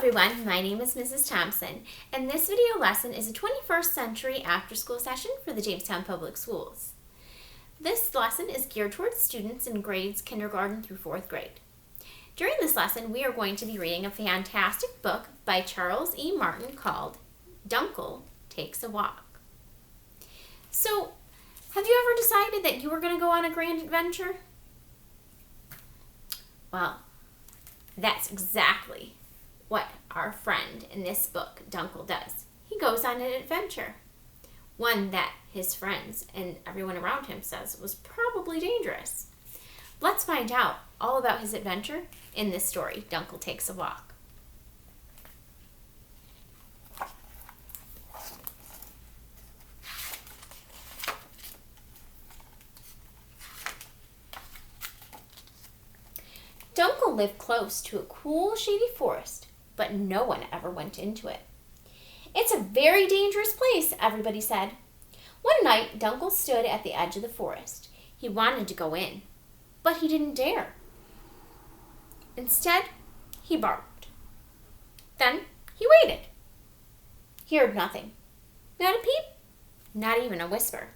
everyone, my name is Mrs. Thompson, and this video lesson is a 21st century after-school session for the Jamestown Public Schools. This lesson is geared towards students in grades kindergarten through 4th grade. During this lesson, we are going to be reading a fantastic book by Charles E. Martin called Dunkel Takes a Walk. So, have you ever decided that you were going to go on a grand adventure? Well, that's exactly what our friend in this book, Dunkel, does. He goes on an adventure, one that his friends and everyone around him says was probably dangerous. Let's find out all about his adventure in this story, Dunkel Takes a Walk. Dunkel lived close to a cool, shady forest, but no one ever went into it. It's a very dangerous place, everybody said. One night, Dunkel stood at the edge of the forest. He wanted to go in, but he didn't dare. Instead, he barked. Then he waited. He heard nothing. Not a peep, not even a whisper.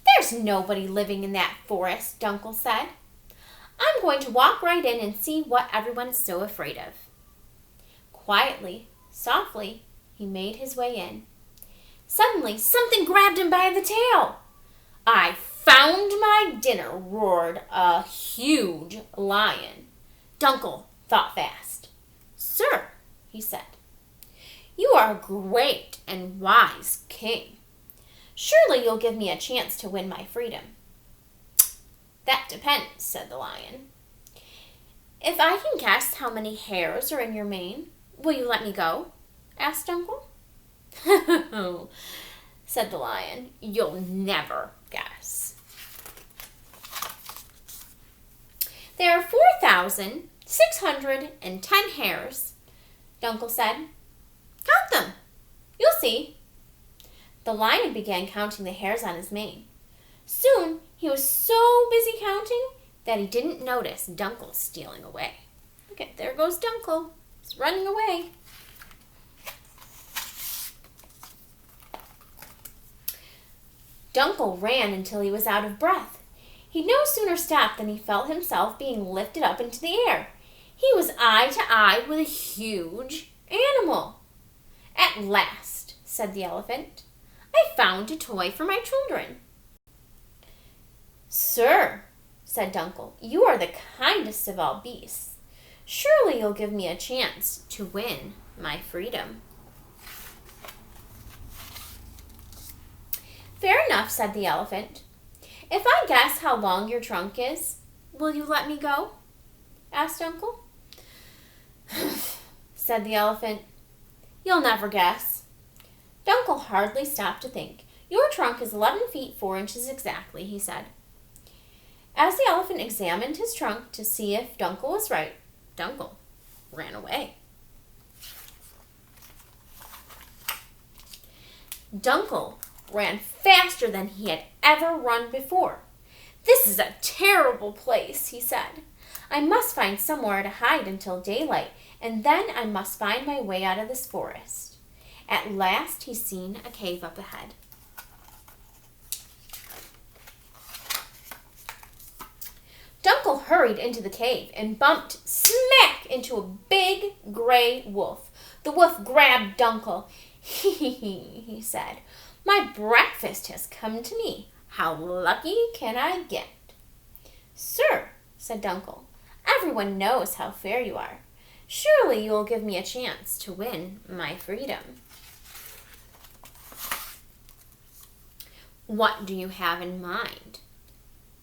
There's nobody living in that forest, Dunkel said. I'm going to walk right in and see what everyone's so afraid of. Quietly, softly, he made his way in. Suddenly, something grabbed him by the tail. I found my dinner, roared a huge lion. Dunkel thought fast. Sir, he said, you are a great and wise king. Surely you'll give me a chance to win my freedom. That depends, said the lion. If I can guess how many hairs are in your mane, will you let me go? Asked Dunkel. Said the lion, you'll never guess. There are 4,610 hairs, Dunkel said. Count them. You'll see. The lion began counting the hairs on his mane. Soon, he was so busy counting that he didn't notice Dunkel stealing away. Look at, there goes Dunkel. He's running away. Dunkel ran until he was out of breath. He no sooner stopped than he felt himself being lifted up into the air. He was eye to eye with a huge animal. At last, said the elephant, I found a toy for my children. Sir, said Dunkel, you are the kindest of all beasts. Surely you'll give me a chance to win my freedom. Fair enough, said the elephant. If I guess how long your trunk is, will you let me go? Asked Dunkel. Said the elephant. You'll never guess. Dunkel hardly stopped to think. Your trunk is 11 feet 4 inches exactly, he said. As the elephant examined his trunk to see if Dunkel was right, Dunkel ran away. Dunkel ran faster than he had ever run before. This is a terrible place, he said. I must find somewhere to hide until daylight, and then I must find my way out of this forest. At last he seen a cave up ahead. Dunkel hurried into the cave and bumped smack into a big gray wolf. The wolf grabbed Dunkel. He said, my breakfast has come to me. How lucky can I get? Sir, said Dunkel, everyone knows how fair you are. Surely you will give me a chance to win my freedom. What do you have in mind?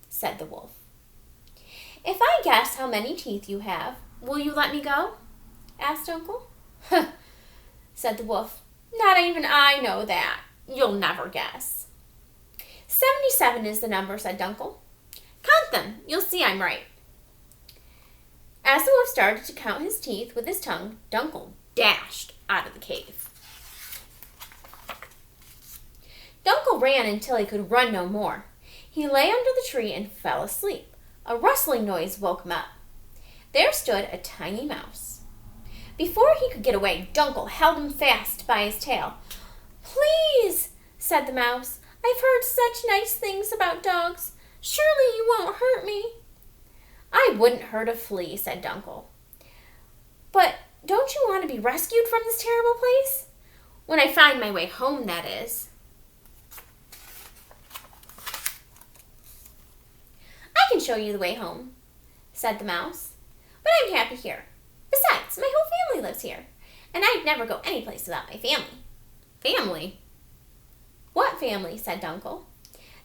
Said the wolf. If I guess how many teeth you have, will you let me go? Asked Dunkel. Said the wolf. Not even I know that. You'll never guess. 77 is the number, said Dunkel. Count them. You'll see I'm right. As the wolf started to count his teeth with his tongue, Dunkel dashed out of the cave. Dunkel ran until he could run no more. He lay under the tree and fell asleep. A rustling noise woke him up. There stood a tiny mouse. Before he could get away, Dunkel held him fast by his tail. "Please," said the mouse, "I've heard such nice things about dogs. Surely you won't hurt me." "I wouldn't hurt a flea," said Dunkel. "But don't you want to be rescued from this terrible place? When I find my way home, that is." "I can show you the way home," said the mouse. "But I'm happy here. Besides, my whole family lives here, and I'd never go any place without my family." "Family? What family?" said Dunkel.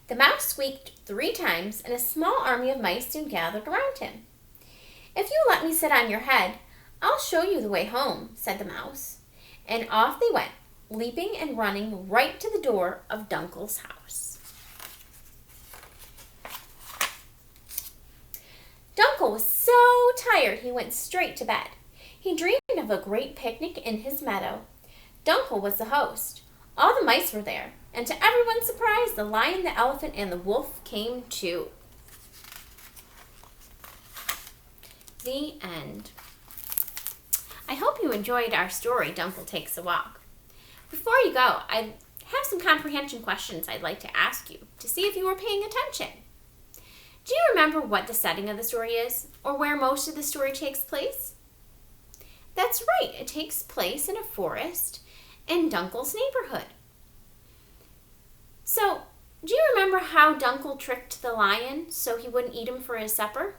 The mouse squeaked 3 times, and a small army of mice soon gathered around him. "If you let me sit on your head, I'll show you the way home," said the mouse. And off they went, leaping and running right to the door of Dunkel's house. Dunkel was so tired he went straight to bed. He dreamed of a great picnic in his meadow. Dunkel was the host. All the mice were there, and to everyone's surprise, the lion, the elephant, and the wolf came too. The end. I hope you enjoyed our story, Dunkel Takes a Walk. Before you go, I have some comprehension questions I'd like to ask you to see if you were paying attention. Do you remember what the setting of the story is, or where most of the story takes place? That's right, it takes place in a forest in Dunkel's neighborhood. So, do you remember how Dunkel tricked the lion so he wouldn't eat him for his supper?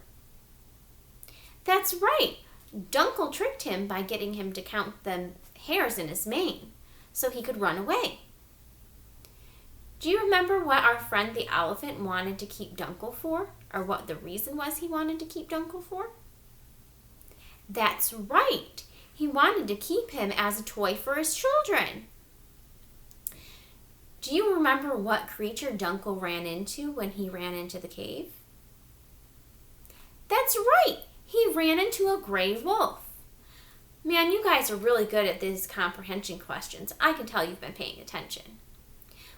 That's right, Dunkel tricked him by getting him to count the hairs in his mane so he could run away. Do you remember what our friend the elephant wanted to keep Dunkel for, or what the reason was he wanted to keep Dunkel for? That's right, he wanted to keep him as a toy for his children. Do you remember what creature Dunkel ran into when he ran into the cave? That's right, he ran into a gray wolf. Man, you guys are really good at these comprehension questions. I can tell you've been paying attention.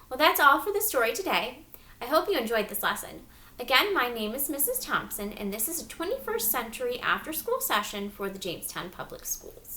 Well, that's all for the story today. I hope you enjoyed this lesson. Again, my name is Mrs. Thompson, and this is a 21st century after-school session for the Jamestown Public Schools.